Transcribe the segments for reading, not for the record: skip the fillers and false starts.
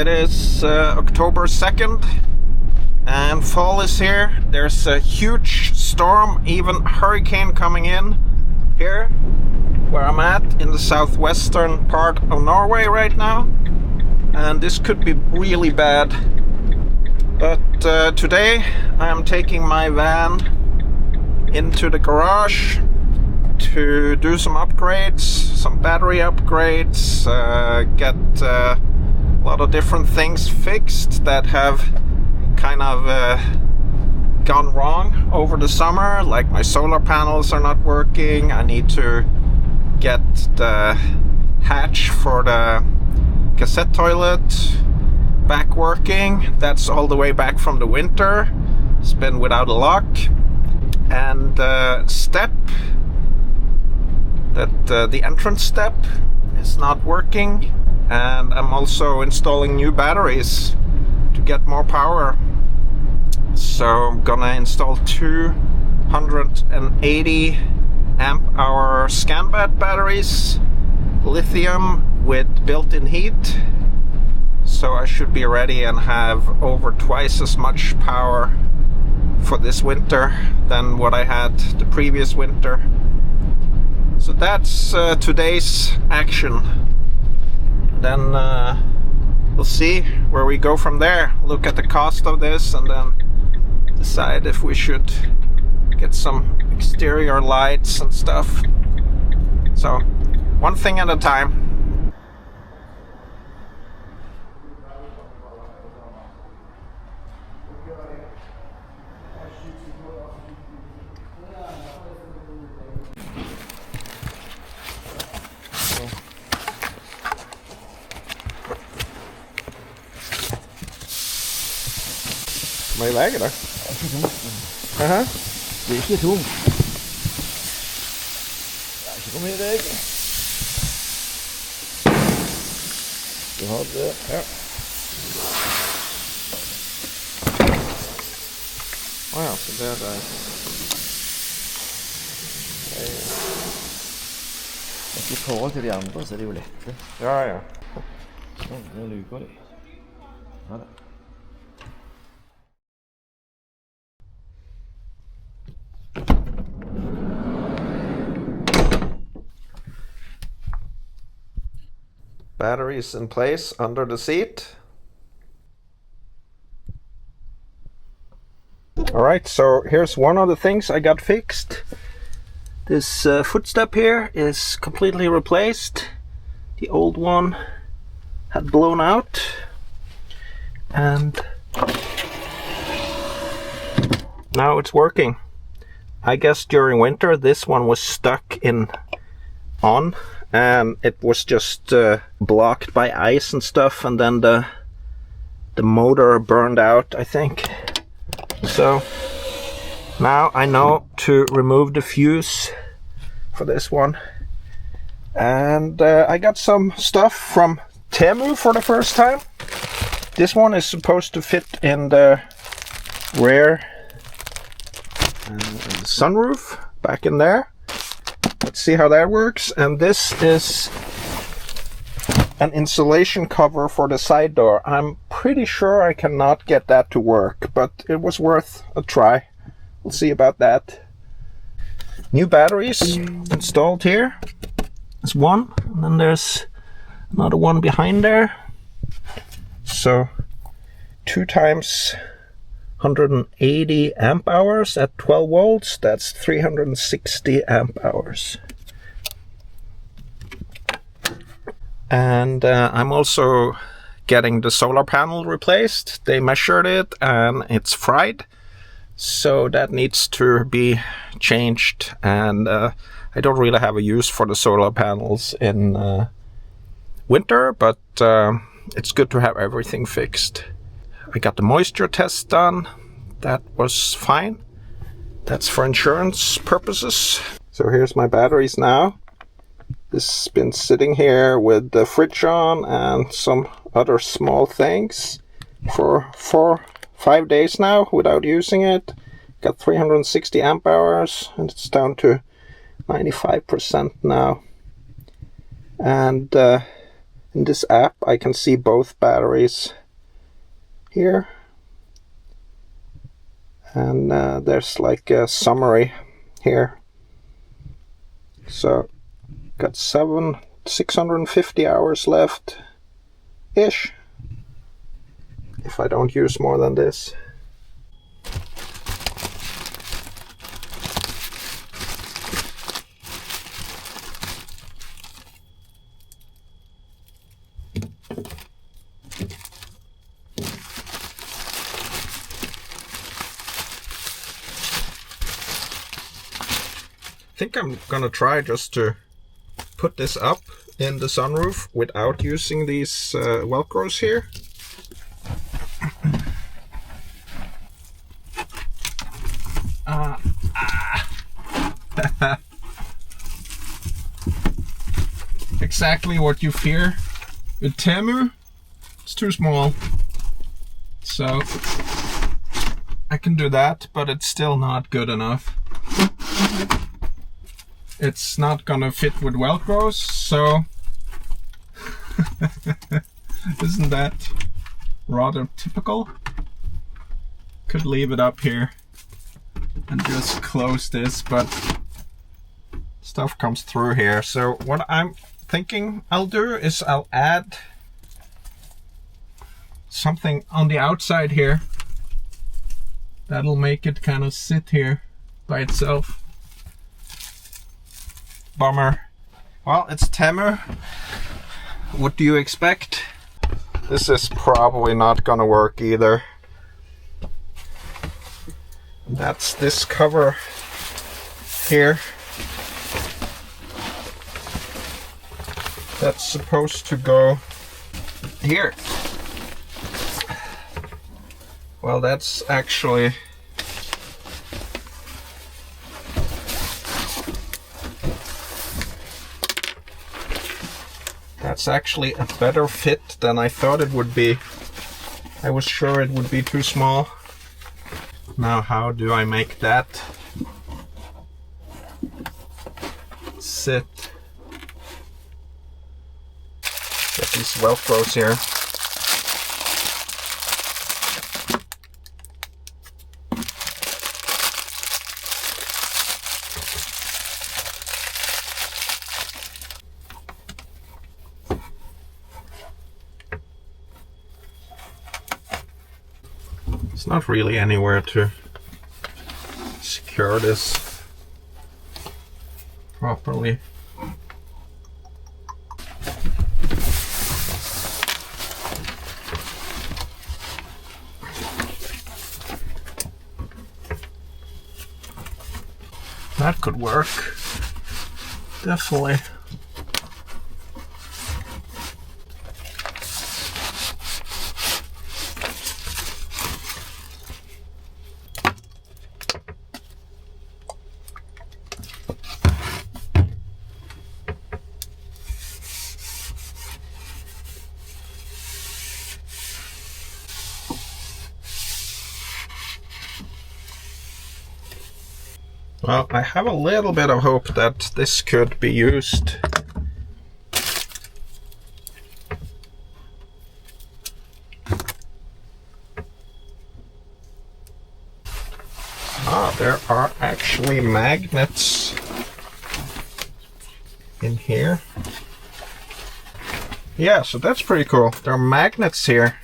It is October 2nd and fall is here. There's a huge storm, even hurricane coming in here where I'm at in the southwestern part of Norway right now, and this could be really bad. But today I am taking my van into the garage to do some upgrades, some battery upgrades, get a lot of different things fixed that have kind of gone wrong over the summer, like my solar panels are not working. I need to get the hatch for the cassette toilet back working. That's all the way back from the winter. It's been without a lock. And step, the entrance step is not working, and I'm also installing new batteries to get more power. So I'm gonna install 280 amp hour ScanBat batteries, lithium with built-in heat, so I should be ready and have over twice as much power for this winter than what I had the previous winter. So that's today's action. Then we'll see where we go from there. Look at the cost of this and then decide if we should get some exterior lights and stuff. So one thing at a time. Mày lấy cái đó. Hả? Chị kia xuống. Chỉ có mấy đấy. Du har det. Ja. Å ja, så det er det. I forhold til de andre, så er det jo lette. Ja, ja. Sånn, det luker de. Ja da. Batteries in place under the seat. Alright, so here's one of the things I got fixed. This footstep here is completely replaced. The old one had blown out, and now it's working. I guess during winter this one was stuck on, and it was just blocked by ice and stuff, and then the motor burned out, I think. So now I know to remove the fuse for this one. And I got some stuff from Temu for the first time. This one is supposed to fit in the rear sunroof back in there. Let's see how that works. And this is an insulation cover for the side door. I'm pretty sure I cannot get that to work, but it was worth a try. We'll see about that. New batteries installed here. There's one, and then there's another one behind there. So 2 times 180 amp hours at 12 volts, that's 360 amp hours. And I'm also getting the solar panel replaced. They measured it and it's fried, so that needs to be changed. And I don't really have a use for the solar panels in winter, but it's good to have everything fixed. I got the moisture test done. That was fine. That's for insurance purposes. So here's my batteries now. This has been sitting here with the fridge on and some other small things for 4-5 days now without using it. Got 360 amp hours and it's down to 95% now. And In this app I can see both batteries here, and there's like a summary here. So got 650 hours left ish if I don't use more than this. I think I'm gonna try just to put this up in the sunroof without using these velcros here. Exactly what you fear with Temu. It's too small, so I can do that, but it's still not good enough. It's not gonna fit with velcros, so isn't that rather typical? Could leave it up here and just close this, but stuff comes through here. So what I'm thinking I'll do is I'll add something on the outside here that'll make it kind of sit here by itself. Bummer. Well, it's Temu. What do you expect? This is probably not gonna work either. That's this cover here. That's supposed to go here. Well, that's actually a better fit than I thought it would be. I was sure it would be too small. Now, how do I make that sit? Get these velcros here. It's not really anywhere to secure this properly. That could work. Definitely. Well, I have a little bit of hope that this could be used. Ah, there are actually magnets in here. Yeah, so that's pretty cool. There are magnets here.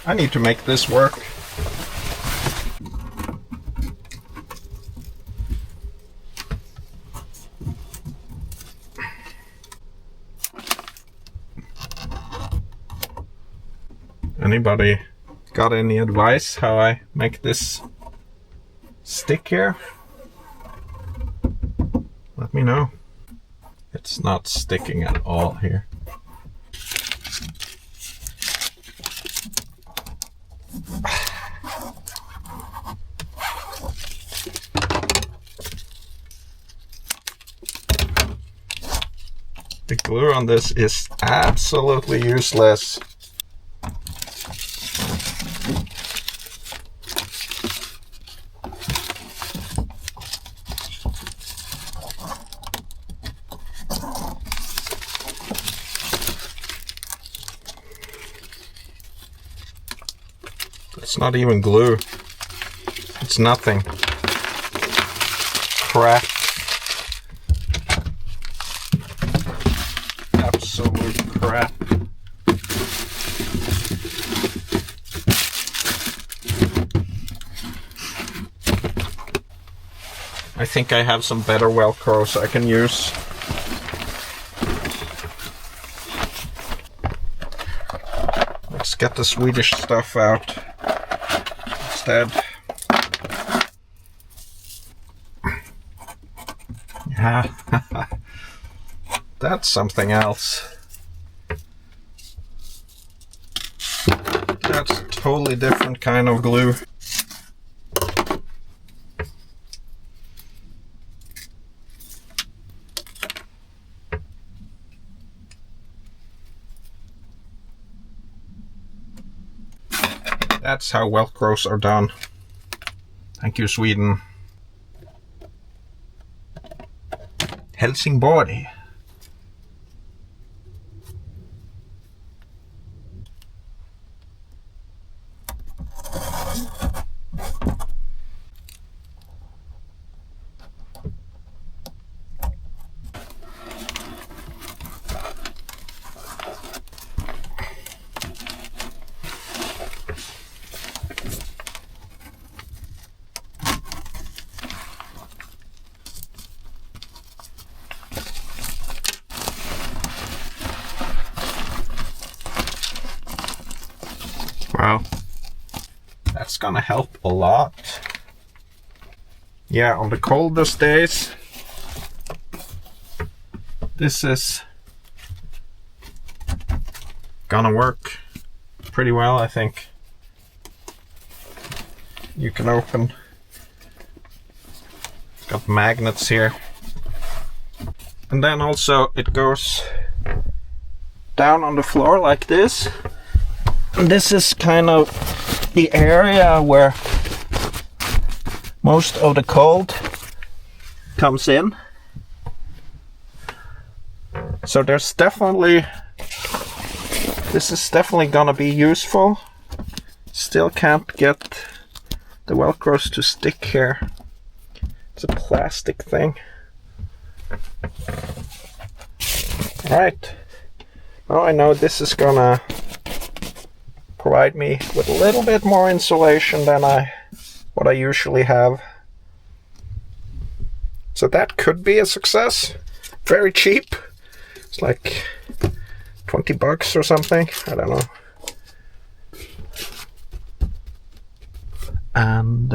I need to make this work. Anybody got any advice how I make this stick here? Let me know. It's not sticking at all here. The glue on this is absolutely useless. It's not even glue. It's nothing. Crap. Absolute crap. I think I have some better Velcros I can use. Let's get the Swedish stuff out instead. Yeah, that's something else. That's a totally different kind of glue. That's how Velcros are done. Thank you, Sweden. Helsingborg. Wow, that's gonna help a lot. Yeah, on the coldest days, this is gonna work pretty well, I think. You can open, it's got magnets here. And then also it goes down on the floor like this. And this is kind of the area where most of the cold comes in. So there's definitely, this is definitely gonna be useful. Still can't get the Velcros to stick here. It's a plastic thing. Alright. Well, I know this is gonna provide me with a little bit more insulation than what I usually have. So that could be a success. Very cheap. It's like 20 bucks or something. I don't know. And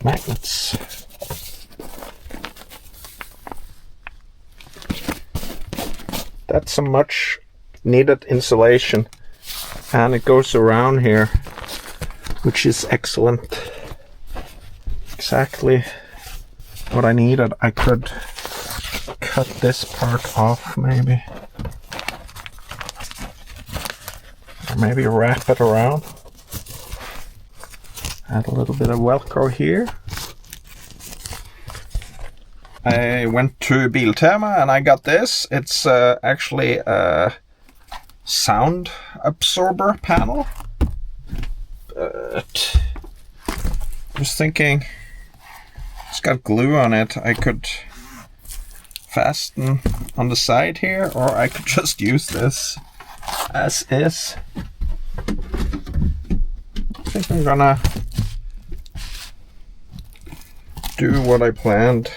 magnets. That's a much needed insulation, and it goes around here, which is excellent. Exactly what I needed. I could cut this part off maybe, or maybe wrap it around. Add a little bit of Velcro here. I went to Biltema and I got this. It's actually a sound absorber panel. But I was thinking, it's got glue on it. I could fasten on the side here, or I could just use this as is. I think I'm gonna do what I planned.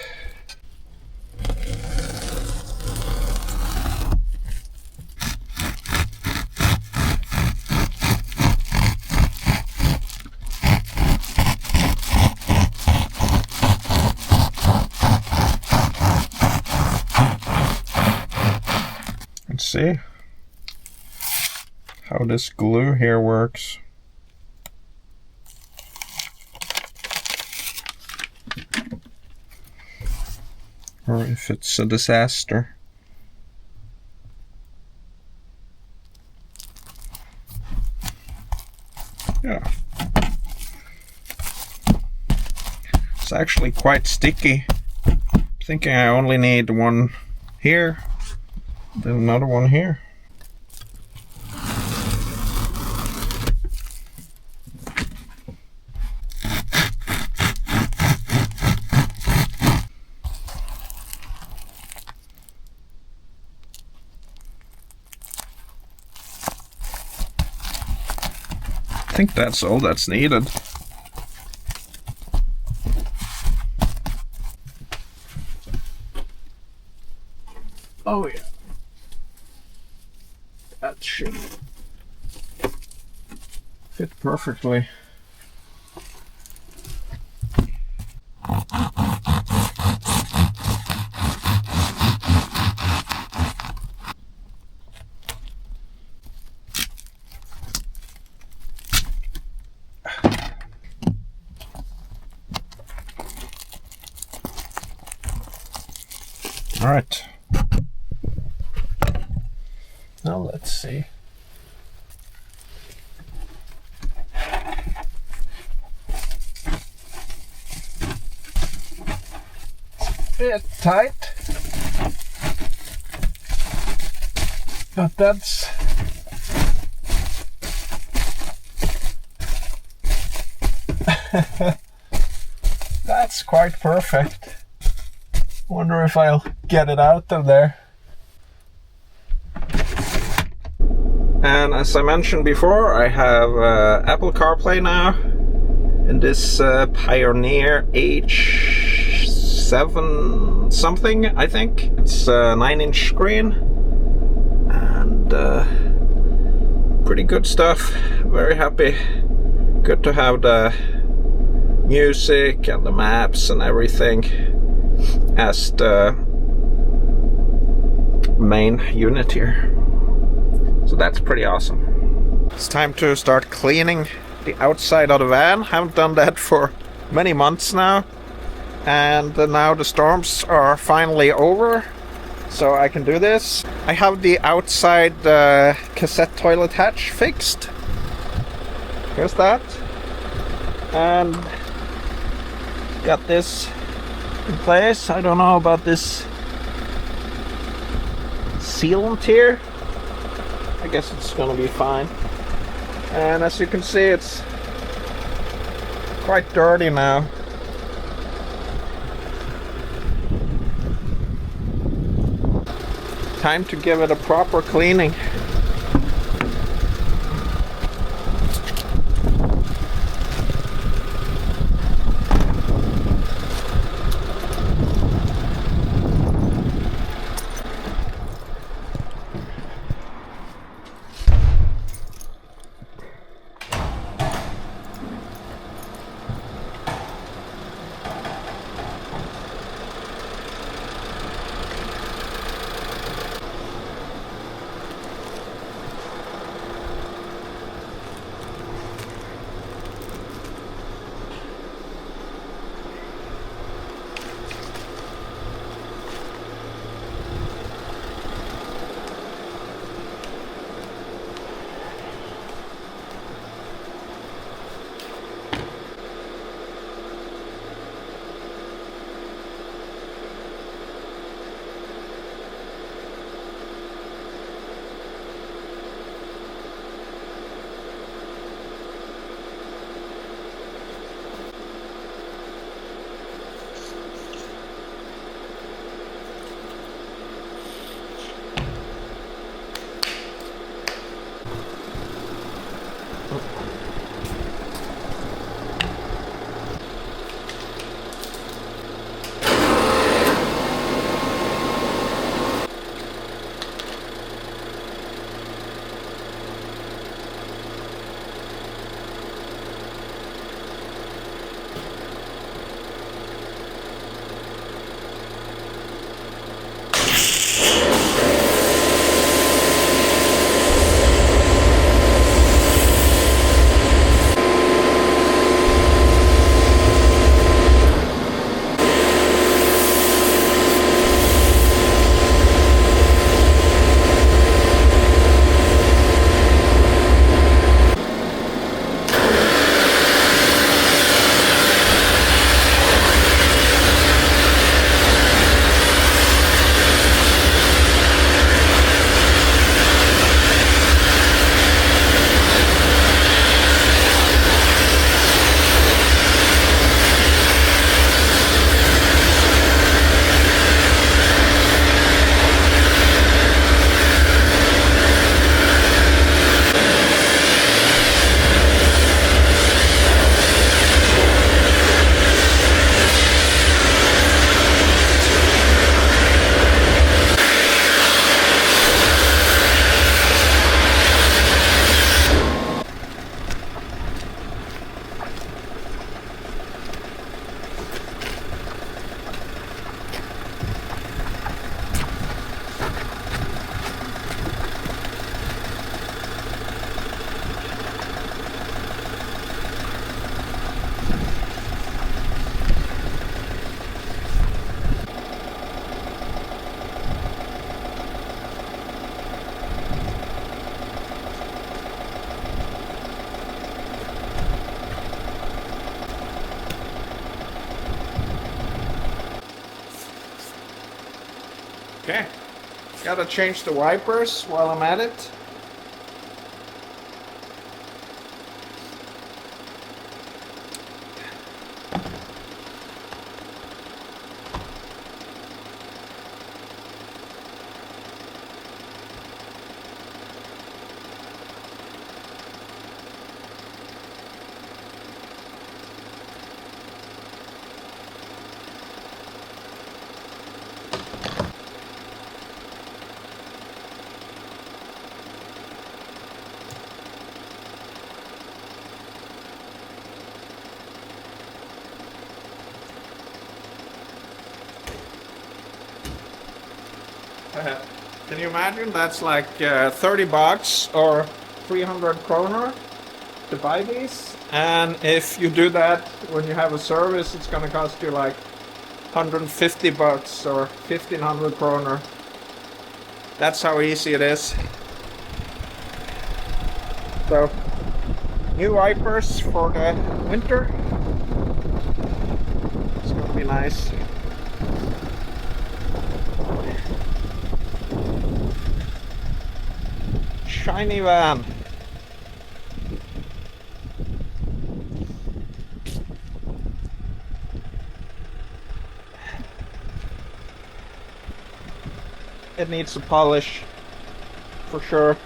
Let's see how this glue here works. Or if it's a disaster. Yeah. It's actually quite sticky. I'm thinking I only need one here, then another one here. think that's all that's needed. Oh yeah. That should fit perfectly. All right. Now let's see. Bit tight, but that's that's quite perfect. Wonder if I'll get it out of there. And as I mentioned before, I have Apple CarPlay now in this Pioneer H7 something, I think. It's a 9-inch screen and pretty good stuff. Very happy. Good to have the music and the maps and everything as the main unit here. So that's pretty awesome. It's time to start cleaning the outside of the van. Haven't done that for many months now. And now the storms are finally over, so I can do this. I have the outside cassette toilet hatch fixed. Here's that. And got this in place. I don't know about this sealant here. I guess it's gonna be fine. And as you can see, it's quite dirty now. Time to give it a proper cleaning. Okay, gotta change the wipers while I'm at it. Can you imagine? That's like 30 bucks or 300 kroner to buy these. And if you do that when you have a service, it's gonna cost you like 150 bucks or 1500 kroner. That's how easy it is. So, new wipers for the winter. It's gonna be nice. Shiny van. It needs a polish for sure,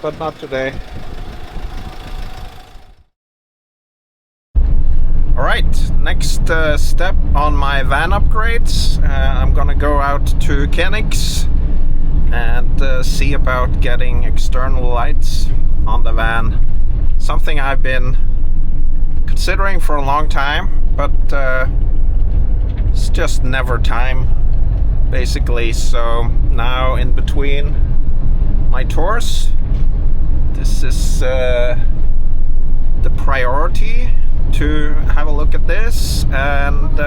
but not today. Alright, next step on my van upgrades. I'm gonna go out to Kenix and see about getting external lights on the van. Something I've been considering for a long time, but it's just never time, basically. So now, in between my tours, this is the priority to have a look at this, and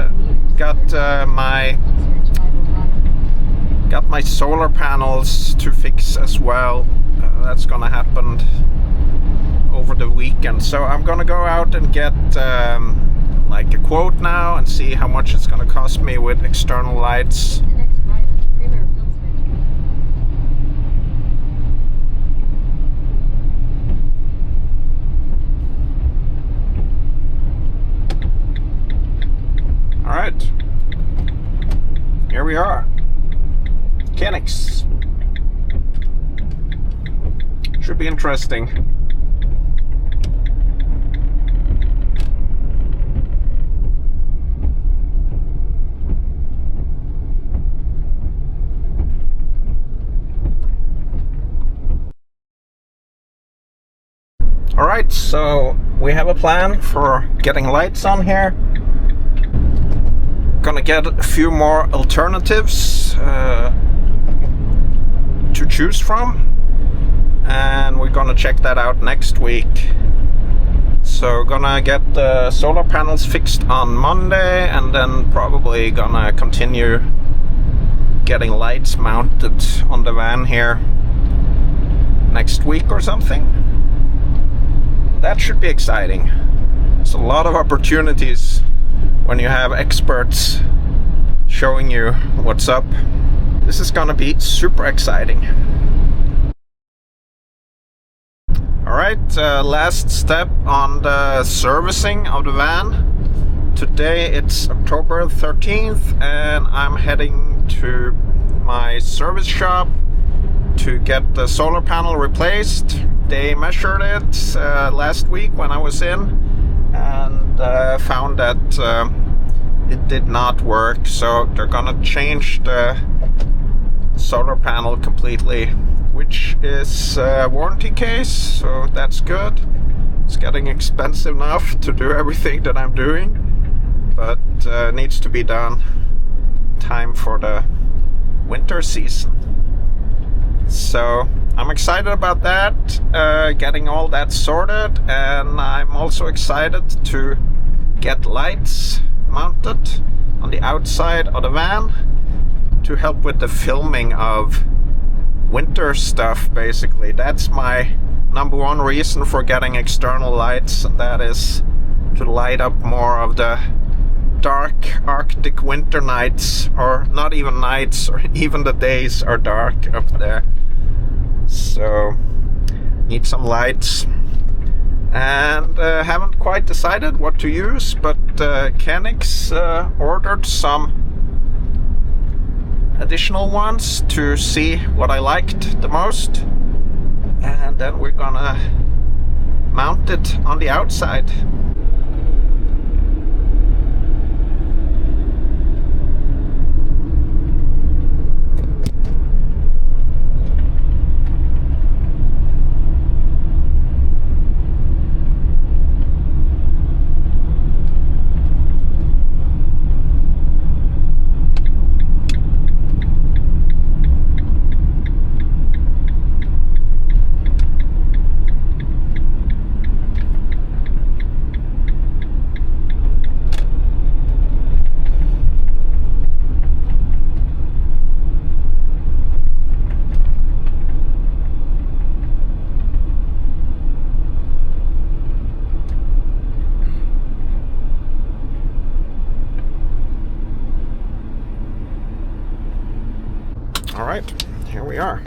got my solar panels to fix as well. That's gonna happen over the weekend, so I'm gonna go out and get like a quote now and see how much it's gonna cost me with external lights. Alright, here we are. Kenix. Should be interesting. Alright, so we have a plan for getting lights on here. Gonna get a few more alternatives to choose from, and we're gonna check that out next week. So gonna get the solar panels fixed on Monday, and then probably gonna continue getting lights mounted on the van here next week or something. That should be exciting. There's a lot of opportunities when you have experts showing you what's up. This is gonna be super exciting. Alright, last step on the servicing of the van. Today it's October 13th and I'm heading to my service shop to get the solar panel replaced. They measured it last week when I was in, and found that it did not work, so they're gonna change the solar panel completely, which is a warranty case, so that's good. It's getting expensive enough to do everything that I'm doing, but needs to be done. Time for the winter season. So I'm excited about that, getting all that sorted, and I'm also excited to get lights mounted on the outside of the van to help with the filming of winter stuff. Basically, that's my number one reason for getting external lights, and that is to light up more of the dark Arctic winter nights, or not even nights, or even the days are dark up there. So need some lights, and haven't quite decided what to use, but Kenix ordered some additional ones to see what I liked the most, and then we're gonna mount it on the outside. All right, here we are.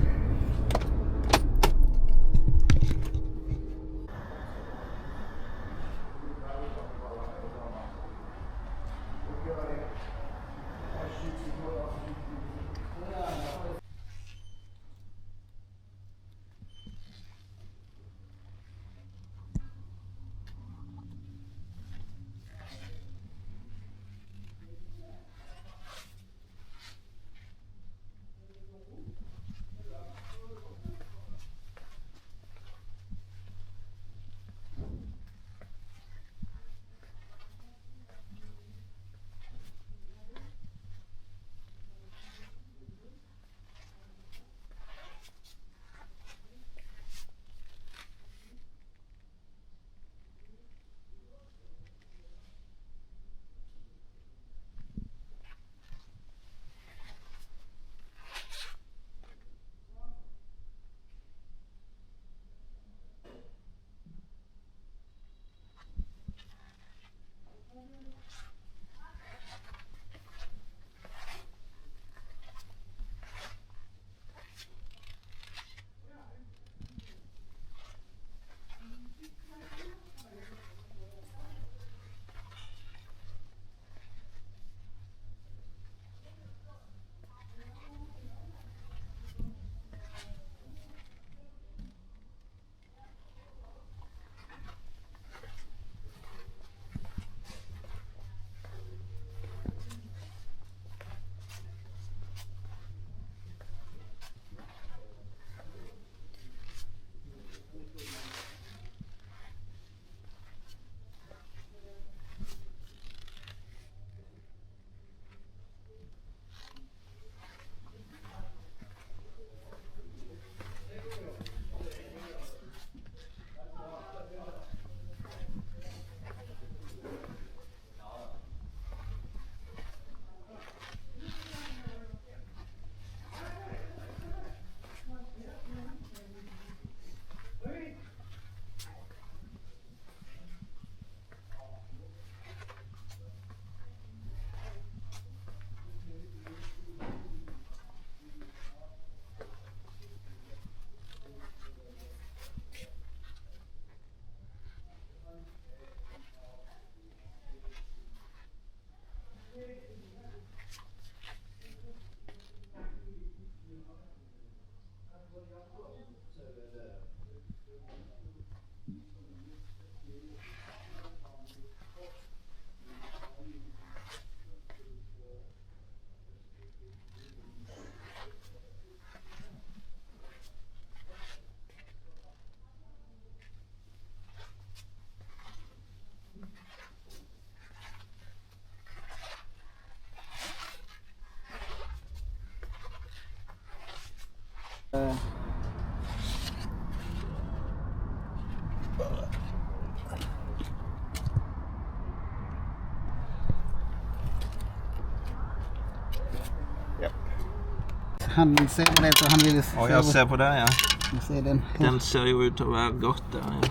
Han ser på det så han vill se. Ja, jag ser på det, ja. Jag ser den. Den ser ju ut att vara gott där. Ja.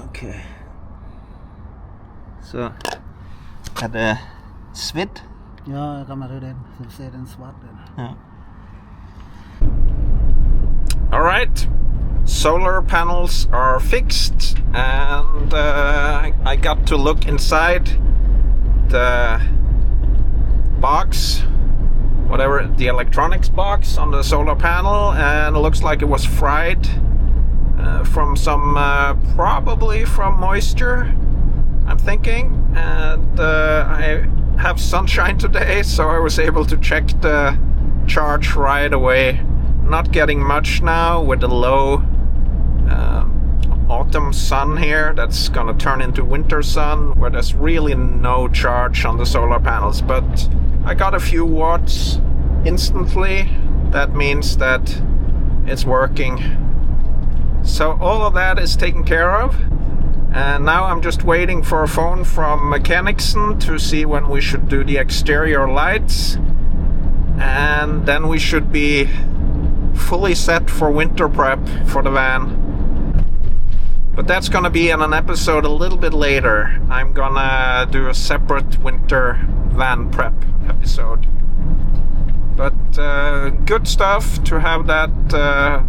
Okej. Så er det svidd? Ja, jeg kommer til den. Så ser den svart den. Ja. All right. Solar panels are fixed, and I got to look inside the box, whatever, the electronics box on the solar panel, and it looks like it was fried from some, probably from moisture, I'm thinking. And I have sunshine today, so I was able to check the charge right away. Not getting much now with the low autumn sun here that's gonna turn into winter sun, where there's really no charge on the solar panels, but I got a few watts instantly. That means that it's working. So all of that is taken care of, and now I'm just waiting for a phone from Mechanicson to see when we should do the exterior lights, and then we should be fully set for winter prep for the van. But that's gonna be in an episode a little bit later. I'm gonna do a separate winter van prep episode. But good stuff to have that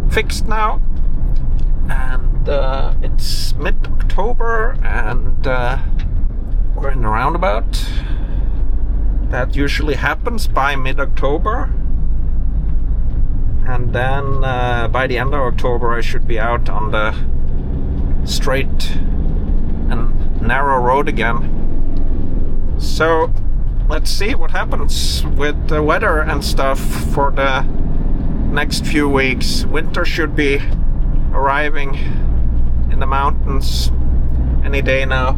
fixed now. And it's mid-October, and we're in a roundabout. That usually happens by mid-October. And then by the end of October I should be out on the straight and narrow road again. So let's see what happens with the weather and stuff for the next few weeks. Winter should be arriving in the mountains any day now,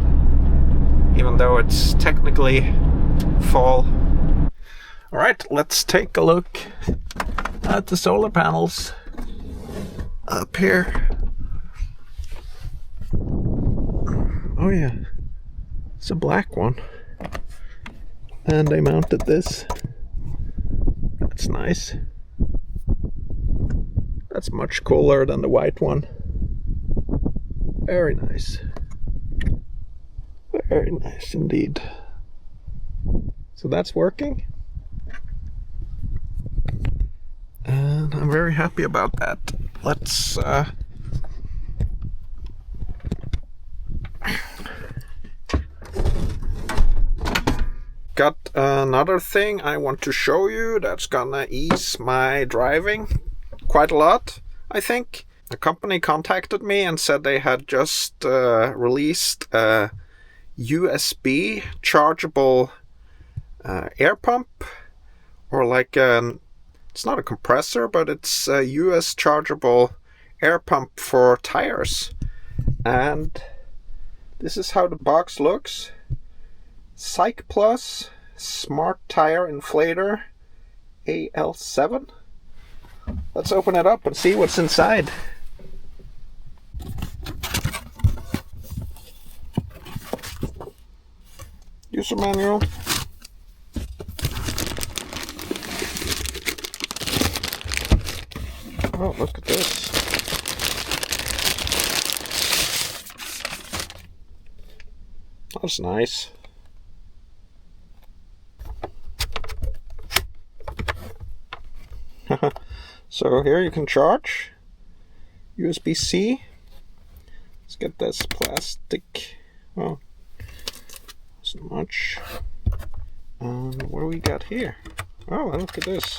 even though it's technically fall. Alright, let's take a look at the solar panels up here. Oh yeah, it's a black one, and they mounted this. That's nice. That's much cooler than the white one. Very nice. Very nice indeed. So that's working. And I'm very happy about that. Let's got another thing I want to show you that's gonna ease my driving quite a lot, I think. A company contacted me and said they had just released a USB chargeable air pump, or like it's not a compressor, but it's a US chargeable air pump for tires. And this is how the box looks. Psych Plus Smart Tire Inflator AL7. Let's open it up and see what's inside. User manual. Oh, look at this. That's nice. So here you can charge USB-C. Let's get this plastic. Oh, so much. What do we got here? Oh, look at this.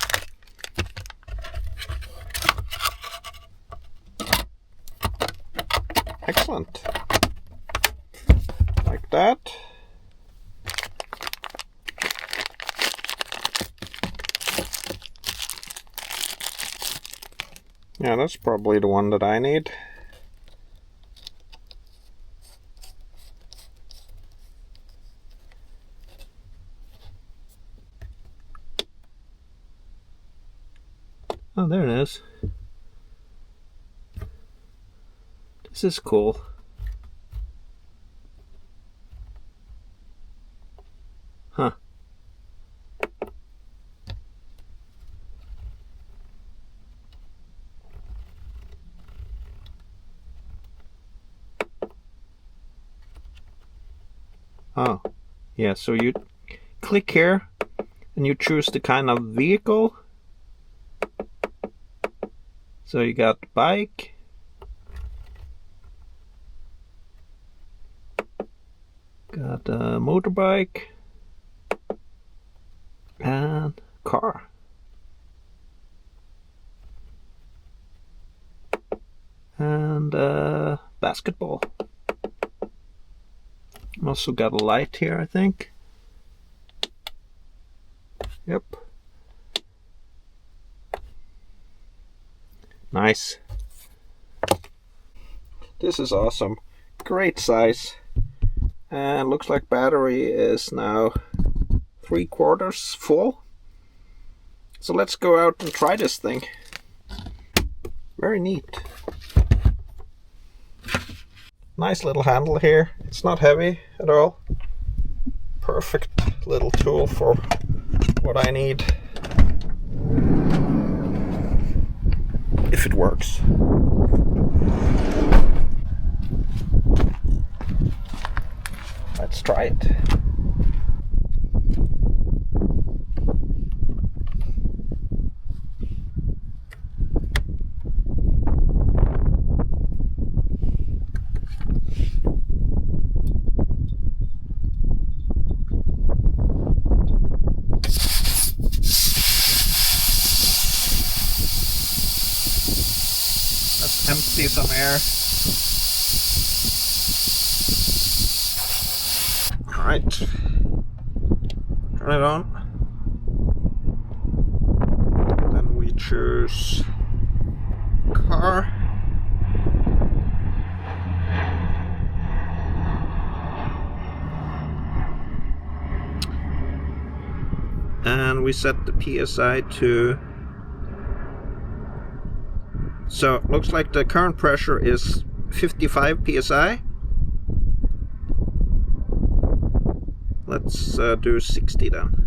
Excellent. Like that. Yeah, that's probably the one that I need. Oh, there it is. This is cool. Huh. Oh, yeah, so you click here and you choose the kind of vehicle. So you got bike, got a motorbike, and car. And basketball. Also got a light here, I think. Yep. Nice. This is awesome. Great size. And looks like battery is now 3/4 full. So let's go out and try this thing. Very neat. Nice little handle here. It's not heavy at all. Perfect little tool for what I need. If it works. Let's try it. Let's empty some air. Alright. Turn it on. Then we choose car. And we set the PSI to... So it looks like the current pressure is 55 PSI. Let's do 60 then.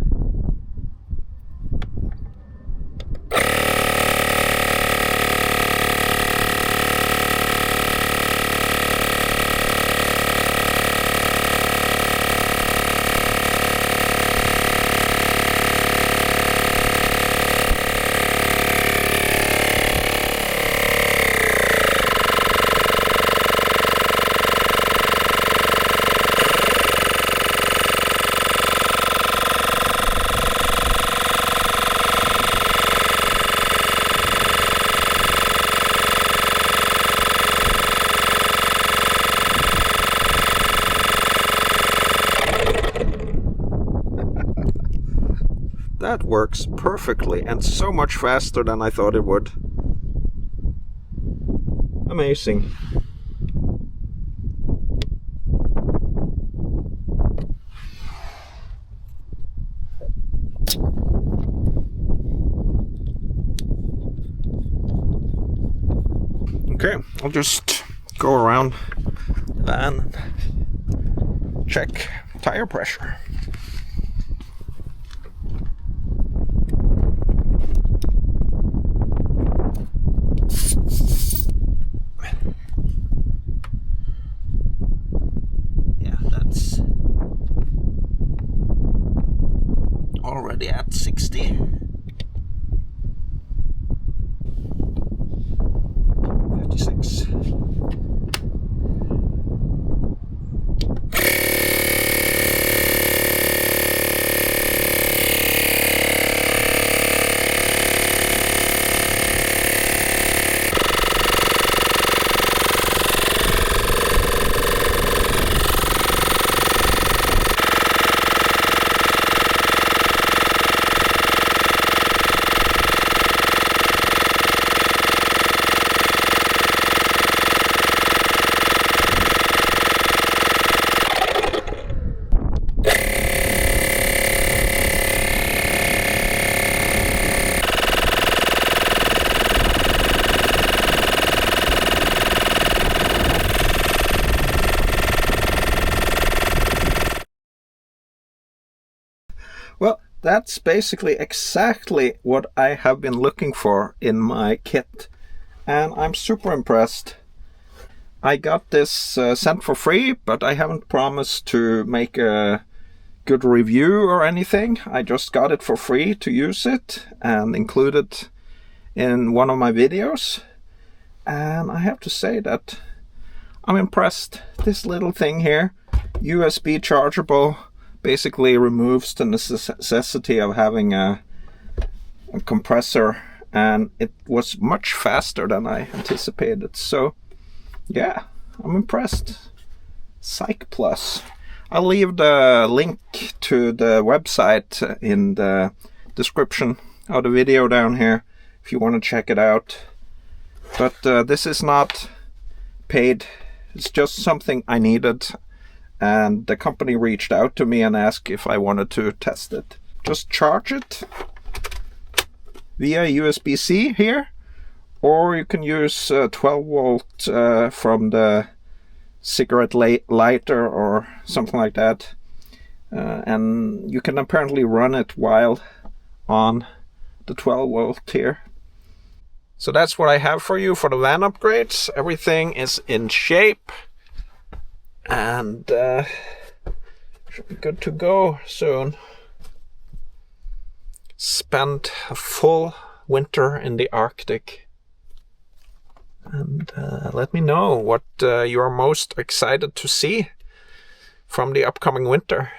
That works perfectly and so much faster than I thought it would. Amazing. Okay, I'll just go around the van and check tire pressure. Already at 60. 56. Well, that's basically exactly what I have been looking for in my kit, and I'm super impressed. I got this sent for free, but I haven't promised to make a good review or anything. I just got it for free to use it and include it in one of my videos. And I have to say that I'm impressed. This little thing here, USB chargeable, basically removes the necessity of having a compressor, and it was much faster than I anticipated. So yeah, I'm impressed. Psych Plus. I'll leave the link to the website in the description of the video down here if you want to check it out. But this is not paid. It's just something I needed, and the company reached out to me and asked if I wanted to test it. Just charge it via USB-C here, or you can use 12 volt from the cigarette lighter or something like that, and you can apparently run it while on the 12 volt here. So that's what I have for you for the van upgrades. Everything is in shape and should be good to go soon. Spent a full winter in the Arctic. And let me know what you are most excited to see from the upcoming winter.